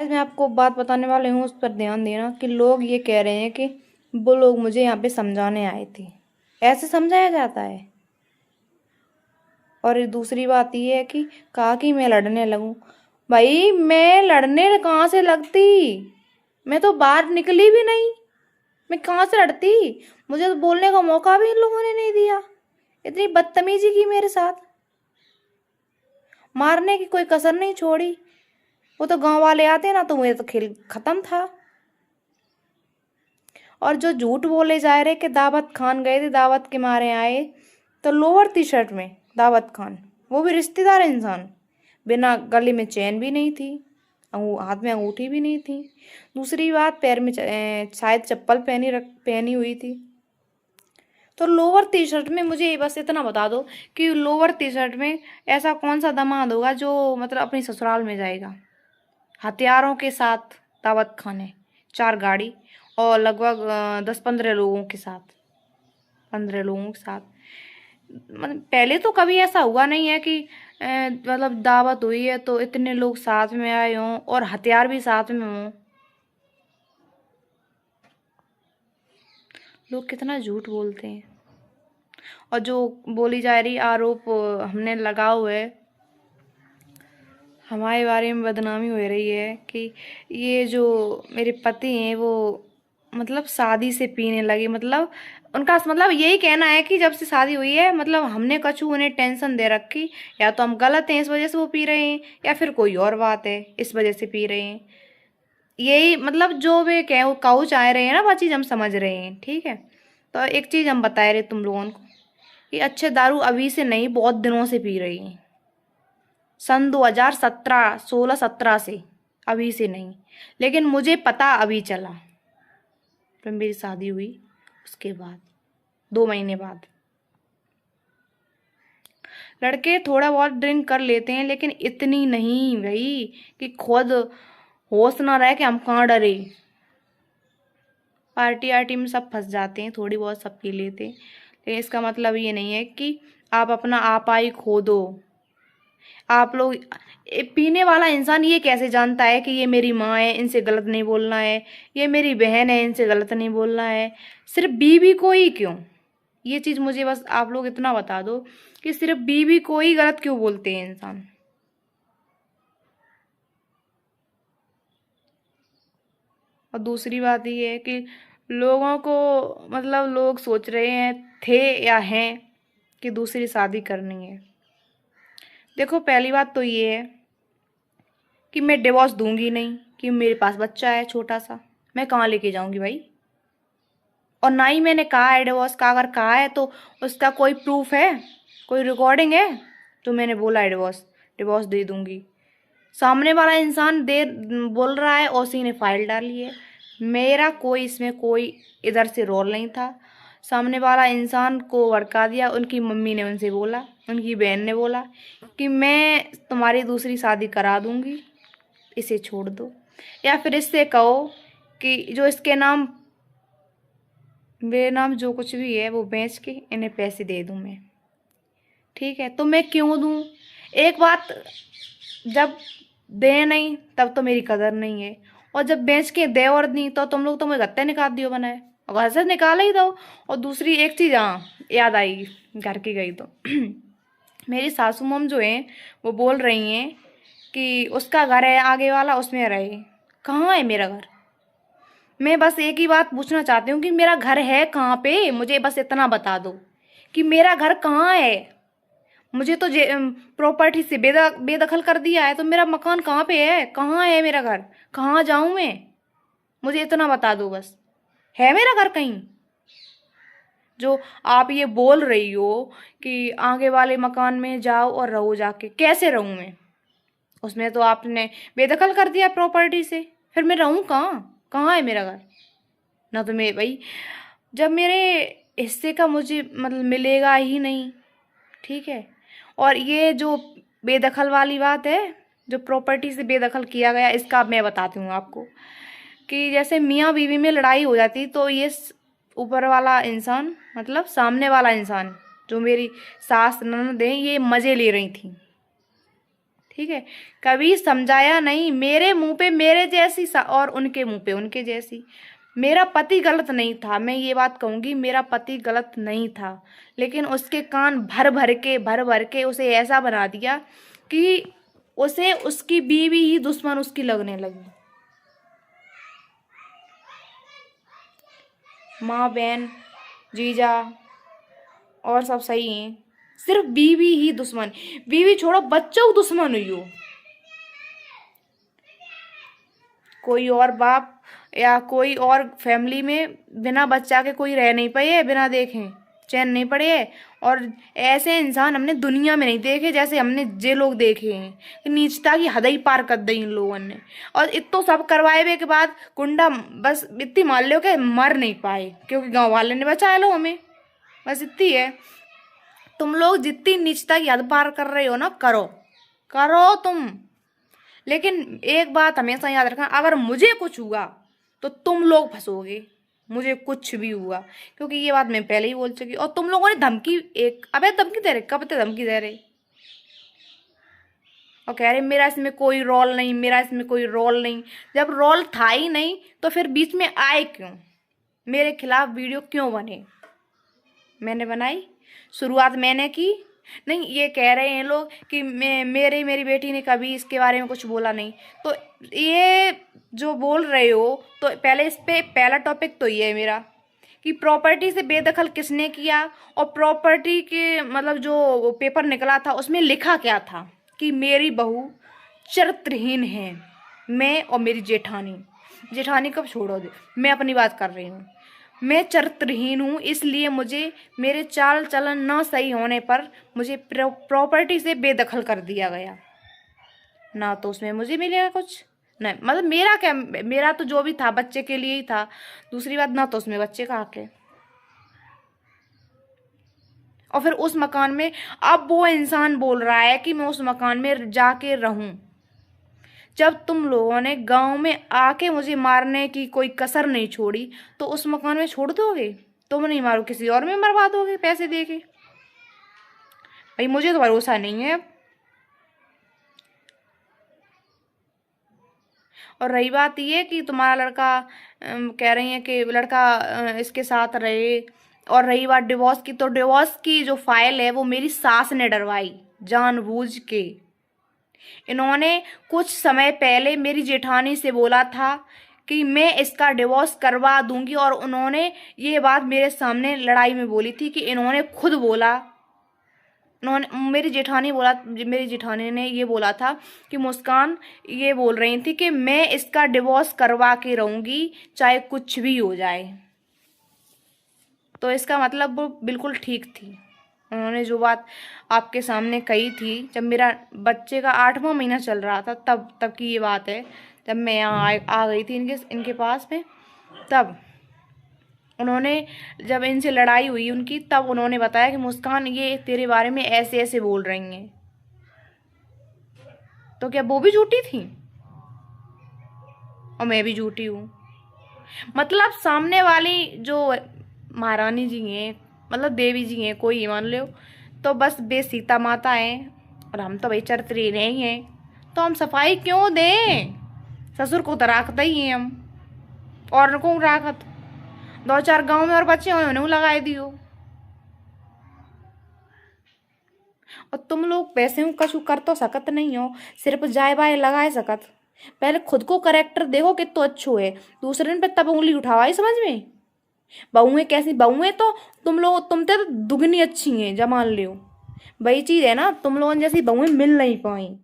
आज मैं आपको बात बताने वाली हूँ, उस पर ध्यान देना कि लोग ये कह रहे हैं कि वो लोग मुझे यहाँ पे समझाने आए थे। ऐसे समझाया जाता है? और दूसरी बात ये है कि कहा कि मैं लड़ने लगूं। भाई मैं लड़ने कहाँ से लगती? मैं तो बाहर निकली भी नहीं। मैं कहाँ से लड़ती? मुझे तो बोलने का मौका भी इन लोगों ने नहीं दिया। इतनी बदतमीजी की मेरे साथ, मारने की कोई कसर नहीं छोड़ी। वो तो गांव वाले आते ना तो मुझे तो खेल खत्म था। और जो झूठ बोले जा रहे कि दावत खान गए थे, दावत के मारे आए, तो लोअर टी शर्ट में दावत खान, वो भी रिश्तेदार इंसान, बिना गले में चैन भी नहीं थी, हाथ में अंगूठी भी नहीं थी। दूसरी बात, पैर में शायद चप्पल पहनी हुई थी। तो लोअर टी शर्ट में, मुझे बस इतना बता दो कि लोअर टी शर्ट में ऐसा कौन सा दामाद होगा जो मतलब अपनी ससुराल में जाएगा हथियारों के साथ दावत खाने, 4 गाड़ी और लगभग 10-15 लोगों के साथ, 15 लोगों के साथ। मतलब पहले तो कभी ऐसा हुआ नहीं है कि मतलब दावत हुई है तो इतने लोग साथ में आए हों और हथियार भी साथ में हों। लोग कितना झूठ बोलते हैं। और जो बोली जा रही आरोप हमने लगा हुआ है, हमारे बारे में बदनामी हो रही है कि ये जो मेरे पति हैं वो मतलब शादी से पीने लगे। मतलब उनका मतलब यही कहना है कि जब से शादी हुई है मतलब हमने कछु उन्हें टेंशन दे रखी, या तो हम गलत हैं इस वजह से वो पी रहे हैं, या फिर कोई और बात है इस वजह से पी रहे हैं। यही मतलब जो वे कह कहू चाह रहे हैं ना, वो चीज़ हम समझ रहे हैं, ठीक है। तो एक चीज़ हम बता रहे तुम लोगों को कि अच्छे दारू अभी से नहीं, बहुत दिनों से पी रही हैं। सन 2017, 16-17 से, अभी से नहीं। लेकिन मुझे पता अभी चला फिर मेरी शादी हुई उसके बाद 2 महीने बाद। लड़के थोड़ा बहुत ड्रिंक कर लेते हैं लेकिन इतनी नहीं भाई कि खुद होश ना रहे कि हम कहाँ डरे। पार्टी आर्टी में सब फंस जाते हैं, थोड़ी बहुत सब पी लेते हैं, लेकिन इसका मतलब ये नहीं है कि आप अपना आपा ही खो दो। आप लोग पीने वाला इंसान ये कैसे जानता है कि ये मेरी माँ है इनसे गलत नहीं बोलना है, ये मेरी बहन है इनसे गलत नहीं बोलना है? सिर्फ बीवी को ही क्यों? ये चीज़ मुझे बस आप लोग इतना बता दो कि सिर्फ बीवी को ही गलत क्यों बोलते हैं इंसान। और दूसरी बात ये है कि लोगों को मतलब लोग सोच रहे हैं थे या हैं कि दूसरी शादी करनी है। देखो पहली बात तो ये है कि मैं डिवोर्स दूंगी नहीं, कि मेरे पास बच्चा है छोटा सा, मैं कहाँ लेके जाऊंगी भाई। और ना ही मैंने कहा है डिवोर्स का, अगर कहा है तो उसका कोई प्रूफ है, कोई रिकॉर्डिंग है तो मैंने बोला है डिवोर्स, डिवोर्स दे दूंगी। सामने वाला इंसान दे बोल रहा है और उसी ने फाइल डाली है। मेरा कोई इसमें कोई इधर से रोल नहीं था। सामने वाला इंसान को भड़का दिया, उनकी मम्मी ने उनसे बोला, उनकी बहन ने बोला कि मैं तुम्हारी दूसरी शादी करा दूंगी, इसे छोड़ दो, या फिर इससे कहो कि जो इसके नाम, मेरे नाम जो कुछ भी है वो बेच के इन्हें पैसे दे दूं मैं। ठीक है, तो मैं क्यों दूं? एक बात, जब दे नहीं तब तो मेरी कदर नहीं है, और जब बेच के दे और दी तो तुम लोग तो मुझे गत्ते निकाल दियो बनाए, और घर से निकाल ही दो। और दूसरी एक चीज़ हाँ याद आई, घर की गई तो मेरी सासू मम जो है वो बोल रही हैं कि उसका घर है आगे वाला, उसमें रहे। कहाँ है मेरा घर? मैं बस एक ही बात पूछना चाहती हूँ कि मेरा घर है कहाँ पे, मुझे बस इतना बता दो कि मेरा घर कहाँ है। मुझे तो प्रॉपर्टी से बेदखल कर दिया है, तो मेरा मकान कहाँ पे है, कहाँ है मेरा घर, कहाँ जाऊं मैं? मुझे इतना बता दो बस, है मेरा घर कहीं? जो आप ये बोल रही हो कि आगे वाले मकान में जाओ और रहो, जाके कैसे रहूं मैं? उसमें तो आपने बेदखल कर दिया प्रॉपर्टी से, फिर मैं रहूं कहाँ? कहाँ है मेरा घर? ना तो मैं भाई, जब मेरे हिस्से का मुझे मतलब मिलेगा ही नहीं, ठीक है। और ये जो बेदखल वाली बात है, जो प्रॉपर्टी से बेदखल किया गया, इसका मैं बताती हूँ आपको कि जैसे मियाँ बीवी में लड़ाई हो जाती तो ये ऊपर वाला इंसान मतलब सामने वाला इंसान, जो मेरी सास ननद है, ये मज़े ले रही थी, ठीक है, कभी समझाया नहीं। मेरे मुंह पे मेरे जैसी और उनके मुंह पे उनके जैसी। मेरा पति गलत नहीं था, मैं ये बात कहूंगी, मेरा पति गलत नहीं था, लेकिन उसके कान भर भर के उसे ऐसा बना दिया कि उसे उसकी बीवी ही दुश्मन उसकी लगने लगी। माँ बहन जीजा और सब सही हैं, सिर्फ बीवी ही दुश्मन। बीवी छोड़ो, बच्चों को दुश्मन हुई हो। कोई और बाप या कोई और फैमिली में बिना बच्चा के कोई रह नहीं पाए, बिना देखे चैन नहीं पड़े है। और ऐसे इंसान हमने दुनिया में नहीं देखे जैसे हमने जे लोग देखे हैं। नीचता की हद ही पार कर दी इन लोगों ने। और इतो सब करवाए हुए के बाद कुंडा बस इतनी मान लो कि मर नहीं पाए, क्योंकि गांव वाले ने बचाया लो हमें, बस इतनी है। तुम लोग जितनी नीचता की हद पार कर रहे हो ना, करो करो तुम, लेकिन एक बात हमेशा याद रखना, अगर मुझे कुछ हुआ तो तुम लोग फंसोगे, मुझे कुछ भी हुआ, क्योंकि ये बात मैं पहले ही बोल चुकी। और तुम लोगों ने धमकी, एक अबे धमकी दे रहे, कब तक धमकी दे रहे, और कह रहे मेरा इसमें कोई रोल नहीं, मेरा इसमें कोई रोल नहीं। जब रोल था ही नहीं तो फिर बीच में आए क्यों, मेरे खिलाफ वीडियो क्यों बने? मैंने बनाई, शुरुआत मैंने की नहीं। ये कह रहे हैं लोग कि मेरी बेटी ने कभी इसके बारे में कुछ बोला नहीं। तो ये जो बोल रहे हो, तो पहले इस पे पहला टॉपिक तो ये है मेरा कि प्रॉपर्टी से बेदखल किसने किया, और प्रॉपर्टी के मतलब जो पेपर निकला था उसमें लिखा क्या था कि मेरी बहू चरित्रहीन है, मैं और मेरी जेठानी। जेठानी कब छोड़ो दे, मैं अपनी बात कर रही हूँ। मैं चरित्रहीन हूँ, इसलिए मुझे मेरे चाल चलन न सही होने पर मुझे प्रॉपर्टी से बेदखल कर दिया गया। ना तो उसमें मुझे मिलेगा कुछ, नहीं मतलब मेरा क्या, मेरा तो जो भी था बच्चे के लिए ही था। दूसरी बात, ना तो उसमें बच्चे का हक है। और फिर उस मकान में अब वो इंसान बोल रहा है कि मैं उस मकान में जाके रहूं। जब तुम लोगों ने गांव में आके मुझे मारने की कोई कसर नहीं छोड़ी, तो उस मकान में छोड़ दोगे? तुम नहीं मारो, किसी और में मरवा दोगे पैसे देके? भाई मुझे तो भरोसा नहीं है। और रही बात ये कि तुम्हारा लड़का कह रही है कि लड़का इसके साथ रहे, और रही बात डिवोर्स की, तो डिवोर्स की जो फाइल है वो मेरी सास ने डरवाई जानबूझ के। इन्होंने कुछ समय पहले मेरी जेठानी से बोला था कि मैं इसका डिवोर्स करवा दूंगी, और उन्होंने ये बात मेरे सामने लड़ाई में बोली थी कि इन्होंने खुद बोला, उन्होंने मेरी जेठानी ने ये बोला था कि मुस्कान ये बोल रही थी कि मैं इसका डिवोर्स करवा के रहूंगी चाहे कुछ भी हो जाए। तो इसका मतलब वो बिल्कुल ठीक थी। उन्होंने जो बात आपके सामने कही थी जब मेरा बच्चे का 8वां महीना चल रहा था, तब की ये बात है। जब मैं यहाँ आ गई थी इनके पास में, तब उन्होंने, जब इनसे लड़ाई हुई उनकी, तब उन्होंने बताया कि मुस्कान ये तेरे बारे में ऐसे ऐसे बोल रही हैं। तो क्या वो भी झूठी थी और मैं भी झूठी हूँ? मतलब सामने वाली जो महारानी जी हैं, मतलब देवी जी हैं, कोई मान लो, तो बस बे सीता माता हैं, और हम तो भाई चरित्र नहीं हैं। तो हम सफाई क्यों दें? ससुर को तो राखते ही हैं हम, और को राखत 2-4 गांव में और बच्चे हुए उन्हें लगाए दियो। और तुम लोग वैसे हूँ कछु कर तो सकत नहीं हो, सिर्फ जाए बाय लगाए सकत। पहले खुद को करेक्टर देखो कि तो अच्छो है, दूसरे पे तब उंगली उठावा, समझ में? बहुएं कैसी बहुएं, तो तुम तो दुगनी अच्छी हैं, जमान लियो। वही चीज है ना, तुम लोगों जैसी बहुएं मिल नहीं पाई।